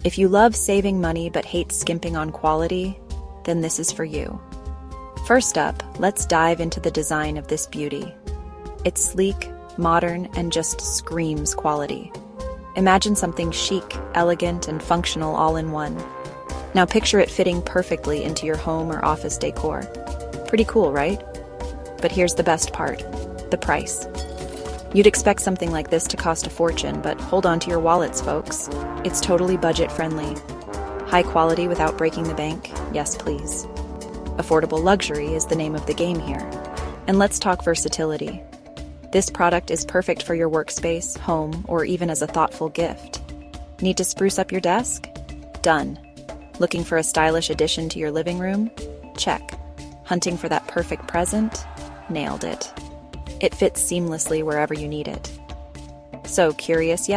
If you love saving money but hate skimping on quality, then this is for you. First up, let's dive into the design of this beauty. It's sleek, modern, and just screams quality. Imagine something chic, elegant, and functional all in one. Now picture it fitting perfectly into your home or office decor. Pretty cool, right? But here's the best part, the price. You'd expect something like this to cost a fortune, but hold on to your wallets, folks. It's totally budget-friendly. High quality without breaking the bank? Yes, please. Affordable luxury is the name of the game here. And let's talk versatility. This product is perfect for your workspace, home, or even as a thoughtful gift. Need to spruce up your desk? Done. Looking for a stylish addition to your living room? Check. Hunting for that perfect present? Nailed it. It fits seamlessly wherever you need it. So, curious yet?